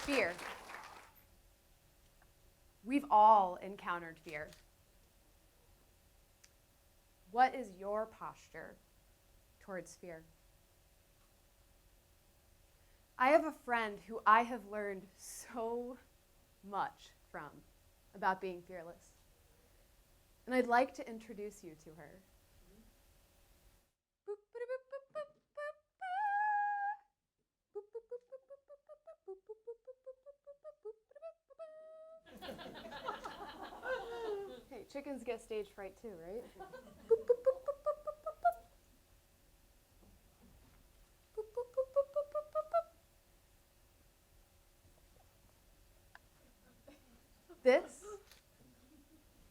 Fear. We've all encountered fear. What is your posture towards fear? I have a friend who I have learned so much from about being fearless. And I'd like to introduce you to her. Hey, chickens get stage fright too, right?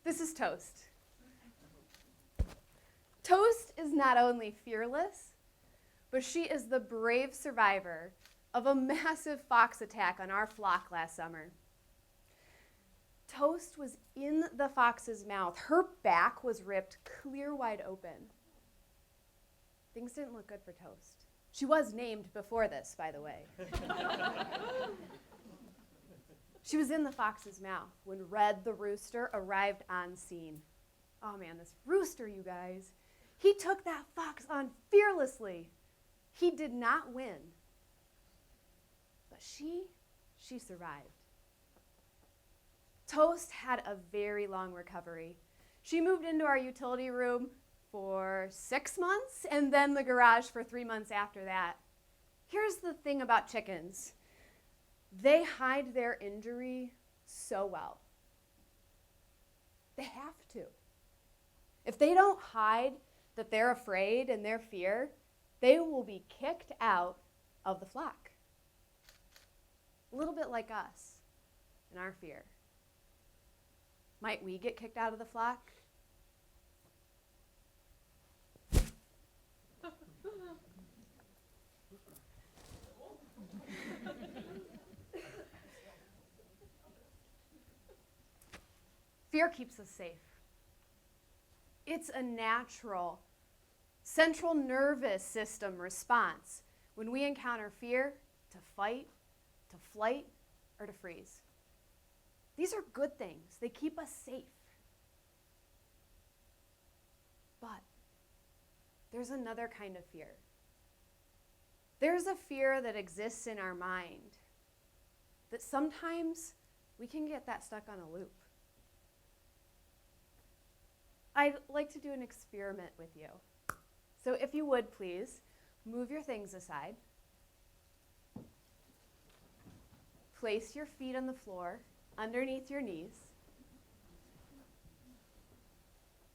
This is Toast. Toast is not only fearless, but she is the brave survivor of a massive fox attack on our flock last summer. Toast was in the fox's mouth. Her back was ripped clear wide open. Things didn't look good for Toast. She was named before this, by the way. She was in the fox's mouth when Red the rooster arrived on scene. Oh man, this rooster, you guys. He took that fox on fearlessly. He did not win. But she survived. Toast had a very long recovery. She moved into our utility room for 6 months and then the garage for 3 months after that. Here's the thing about chickens. They hide their injury so well. They have to. If they don't hide that they're afraid and their fear, they will be kicked out of the flock. A little bit like us and our fear. Might we get kicked out of the flock? Fear keeps us safe. It's a natural central nervous system response when we encounter fear to fight, to flight, or to freeze. These are good things. They keep us safe. But there's another kind of fear. There's a fear that exists in our mind that sometimes we can get that stuck on a loop. I'd like to do an experiment with you. So if you would, please, move your things aside. Place your feet on the floor underneath your knees.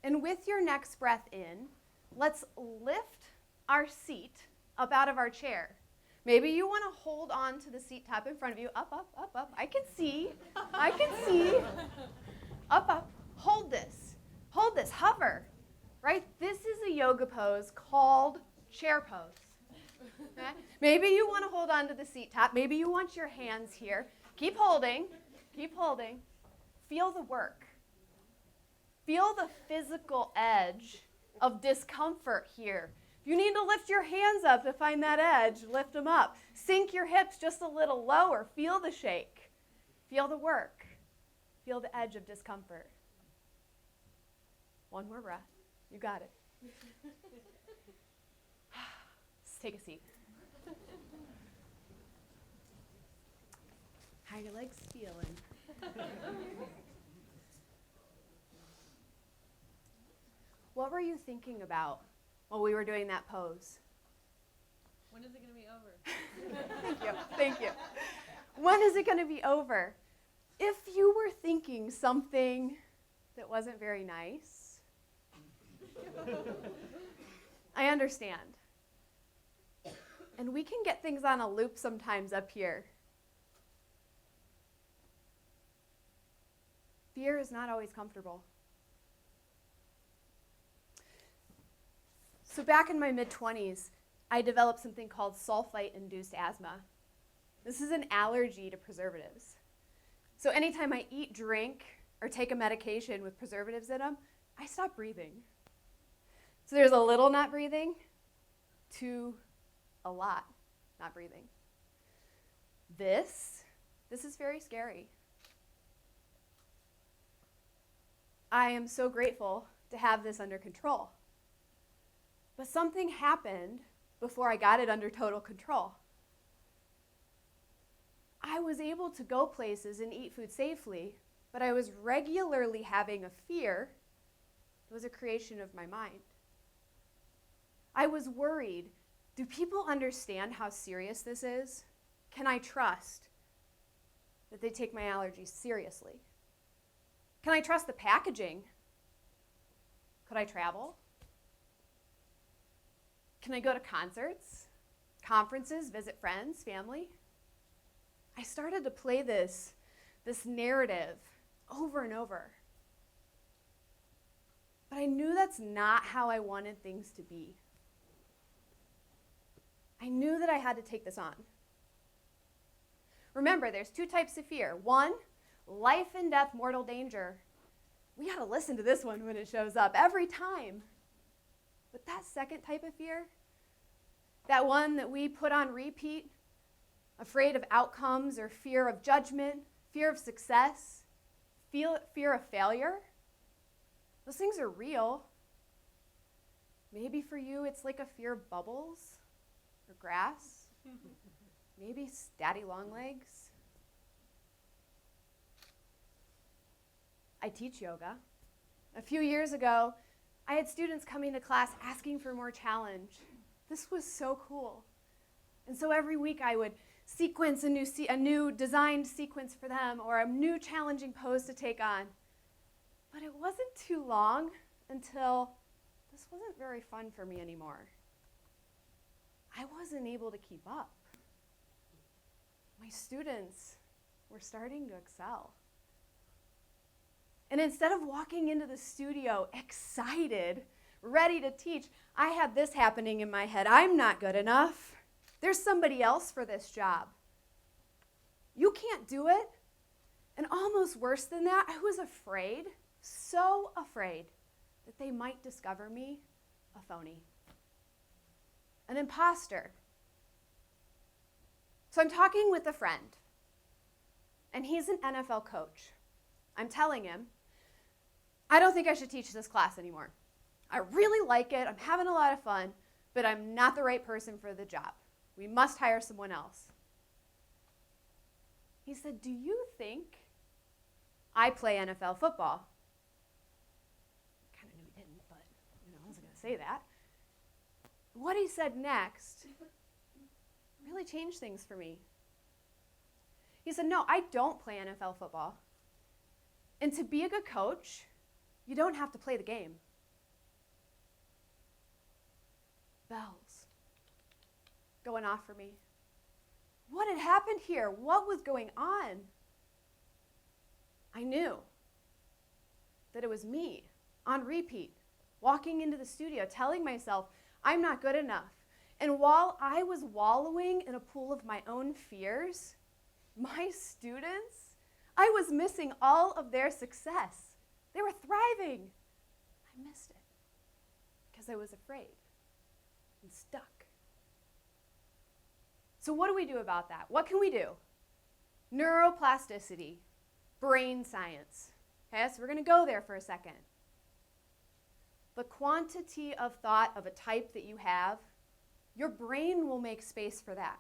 And with your next breath in, let's lift our seat up out of our chair. Maybe you want to hold on to the seat top in front of you. Up, up, up, up. I can see. I can see. Up, up. Hold this. Hold this. Hover. Right? This is a yoga pose called chair pose. Okay? Maybe you want to hold on to the seat top. Maybe you want your hands here. Keep holding. Keep holding. Feel the work. Feel the physical edge of discomfort here. If you need to lift your hands up to find that edge, lift them up. Sink your hips just a little lower. Feel the shake. Feel the work. Feel the edge of discomfort. One more breath. You got it. Let's take a seat. How are your legs feeling? What were you thinking about while we were doing that pose? When is it going to be over? Thank you. Thank you. When is it going to be over? If you were thinking something that wasn't very nice, I understand. And we can get things on a loop sometimes up here. Fear is not always comfortable. So back in my mid-20s, I developed something called sulfite-induced asthma. This is an allergy to preservatives. So anytime I eat, drink, or take a medication with preservatives in them, I stop breathing. So there's a little not breathing to a lot not breathing. This is very scary. I am so grateful to have this under control. But something happened before I got it under total control. I was able to go places and eat food safely, but I was regularly having a fear that was a creation of my mind. I was worried, do people understand how serious this is? Can I trust that they take my allergies seriously? Can I trust the packaging? Could I travel? Can I go to concerts, conferences, visit friends, family? I started to play this narrative over and over. But I knew that's not how I wanted things to be. I knew that I had to take this on. Remember, there's two types of fear. One, life and death, mortal danger. We got to listen to this one when it shows up every time. But that second type of fear, that one that we put on repeat, afraid of outcomes or fear of judgment, fear of success, fear of failure, those things are real. Maybe for you it's like a fear of bubbles or grass. Maybe daddy long legs. I teach yoga. A few years ago, I had students coming to class asking for more challenge. This was so cool. And so every week I would sequence a new designed sequence for them or a new challenging pose to take on. But it wasn't too long until this wasn't very fun for me anymore. I wasn't able to keep up. My students were starting to excel. And instead of walking into the studio excited, ready to teach, I had this happening in my head. I'm not good enough. There's somebody else for this job. You can't do it. And almost worse than that, I was afraid, so afraid, that they might discover me a phony, an imposter. So I'm talking with a friend, and he's an NFL coach. I'm telling him, I don't think I should teach this class anymore. I really like it, I'm having a lot of fun, but I'm not the right person for the job. We must hire someone else. He said, do you think I play NFL football? I kind of knew he didn't, but I wasn't going to say that. What he said next really changed things for me. He said, no, I don't play NFL football. And to be a good coach, you don't have to play the game. Bells going off for me. What had happened here? What was going on? I knew that it was me on repeat, walking into the studio, telling myself, I'm not good enough. And while I was wallowing in a pool of my own fears, my students, I was missing all of their success. They were thriving. I missed it because I was afraid and stuck. So what do we do about that? What can we do? Neuroplasticity, brain science. Okay, so we're going to go there for a second. The quantity of thought of a type that you have, your brain will make space for that.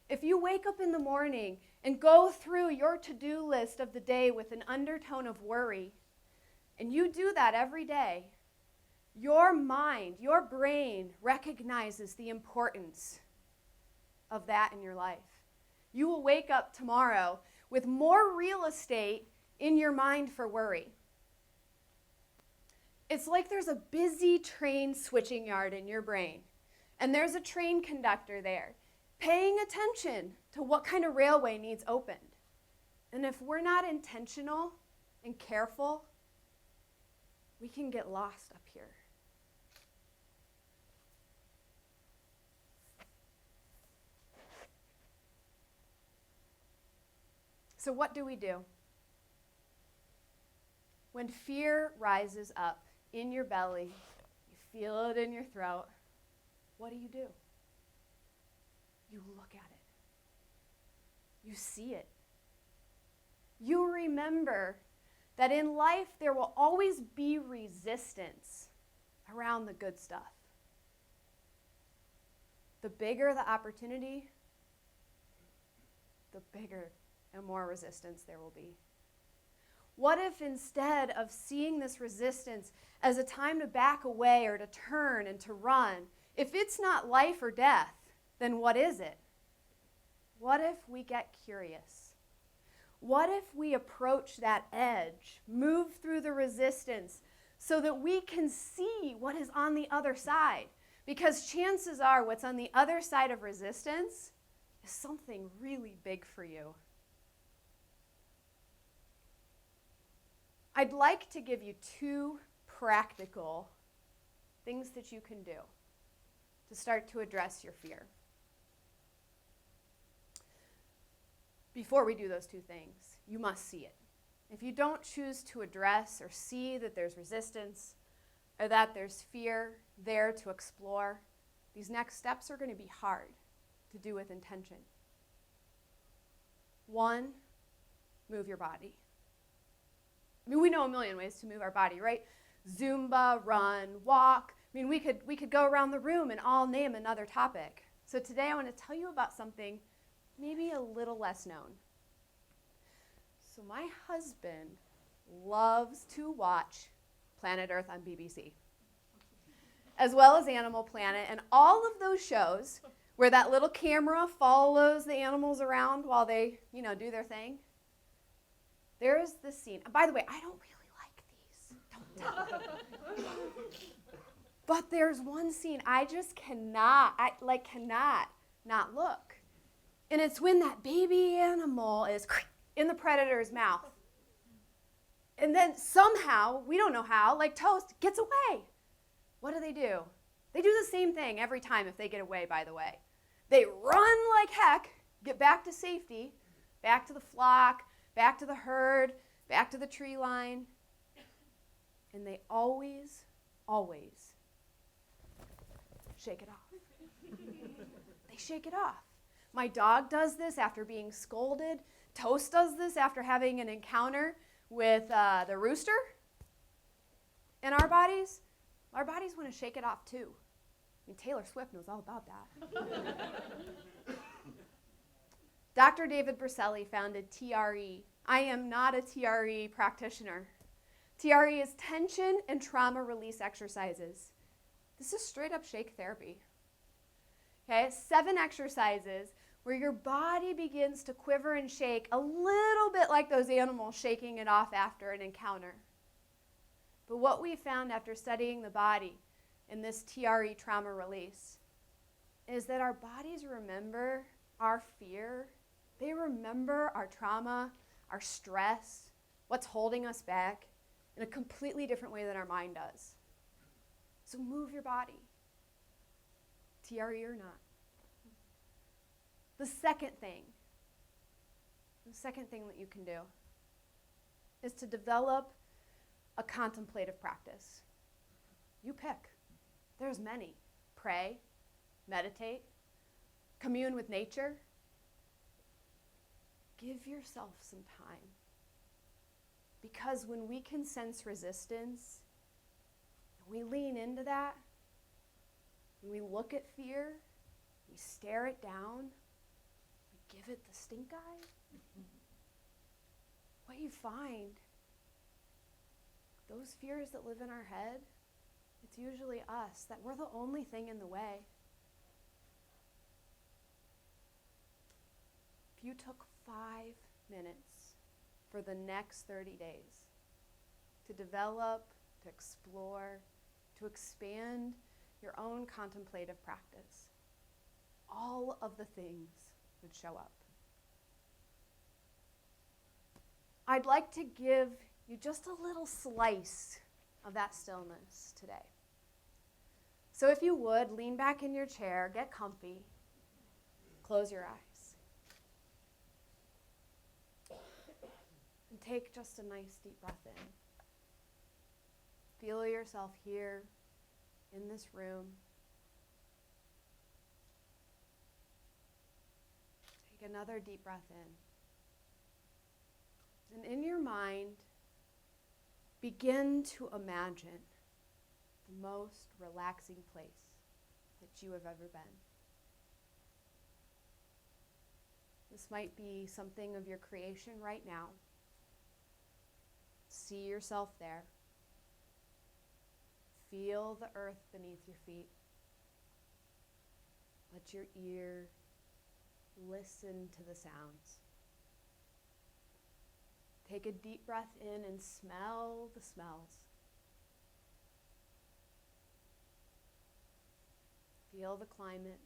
If you wake up in the morning and go through your to-do list of the day with an undertone of worry, and you do that every day, your mind, your brain recognizes the importance of that in your life. You will wake up tomorrow with more real estate in your mind for worry. It's like there's a busy train switching yard in your brain, and there's a train conductor there paying attention to what kind of railway needs opened. And if we're not intentional and careful, we can get lost up here. So what do we do? When fear rises up in your belly, you feel it in your throat, what do? You look at it. You see it. You remember that in life there will always be resistance around the good stuff. The bigger the opportunity, the bigger and more resistance there will be. What if instead of seeing this resistance as a time to back away or to turn and to run, if it's not life or death, then what is it? What if we get curious? What if we approach that edge, move through the resistance so that we can see what is on the other side? Because chances are what's on the other side of resistance is something really big for you. I'd like to give you 2 practical things that you can do to start to address your fear. Before we do those 2 things, you must see it. If you don't choose to address or see that there's resistance or that there's fear there to explore, these next steps are going to be hard to do with intention. 1, move your body. I mean, we know a million ways to move our body, right? Zumba, run, walk. I mean, we could go around the room and all name another topic. So today I want to tell you about something maybe a little less known. So my husband loves to watch Planet Earth on BBC, as well as Animal Planet, and all of those shows where that little camera follows the animals around while they, do their thing. There's this scene. By the way, I don't really like these. Don't tell. But there's one scene I just cannot not look. And it's when that baby animal is in the predator's mouth. And then somehow, we don't know how, like Toast, gets away. What do? They do the same thing every time if they get away, by the way. They run like heck, get back to safety, back to the flock, back to the herd, back to the tree line. And they always shake it off. They shake it off. My dog does this after being scolded. Toast does this after having an encounter with the rooster. And our bodies want to shake it off too. I mean, Taylor Swift knows all about that. Dr. David Berceli founded TRE. I am not a TRE practitioner. TRE is tension and trauma release exercises. This is straight up shake therapy. Okay, 7 exercises where your body begins to quiver and shake a little bit like those animals shaking it off after an encounter. But what we found after studying the body in this TRE trauma release is that our bodies remember our fear. They remember our trauma, our stress, what's holding us back in a completely different way than our mind does. So move your body, TRE or not. The second thing that you can do is to develop a contemplative practice. You pick. There's many. Pray, meditate, commune with nature. Give yourself some time. Because when we can sense resistance, we lean into that, and we look at fear, we stare it down, we give it the stink eye. What you find, those fears that live in our head, it's usually us, that we're the only thing in the way. If you took 5 minutes for the next 30 days to develop, to explore, to expand your own contemplative practice, all of the things would show up. I'd like to give you just a little slice of that stillness today. So if you would, lean back in your chair, get comfy, close your eyes. And take just a nice deep breath in. Feel yourself here in this room. Take another deep breath in. And in your mind, begin to imagine the most relaxing place that you have ever been. This might be something of your creation right now. See yourself there. Feel the earth beneath your feet. Let your ear listen to the sounds. Take a deep breath in and smell the smells. Feel the climate.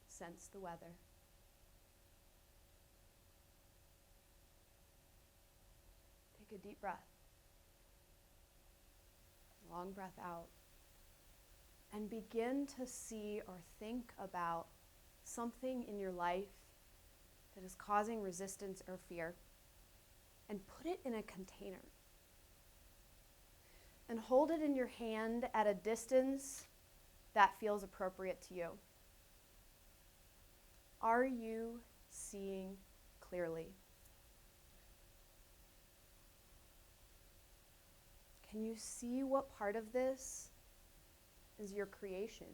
Sense the weather. Take a deep breath. Long breath out. And begin to see or think about something in your life that is causing resistance or fear, and put it in a container. And hold it in your hand at a distance that feels appropriate to you. Are you seeing clearly? Can you see what part of this is your creation?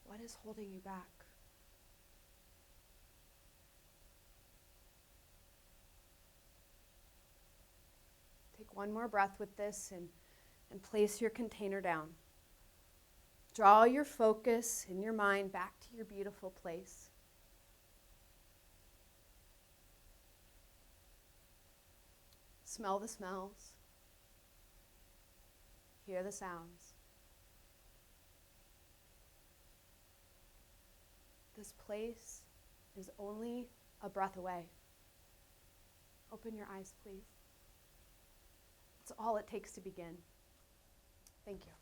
What is holding you back? Take one more breath with this and place your container down. Draw your focus in your mind back to your beautiful place. Smell the smells. Hear the sounds. This place is only a breath away. Open your eyes, please. It's all it takes to begin. Thank you.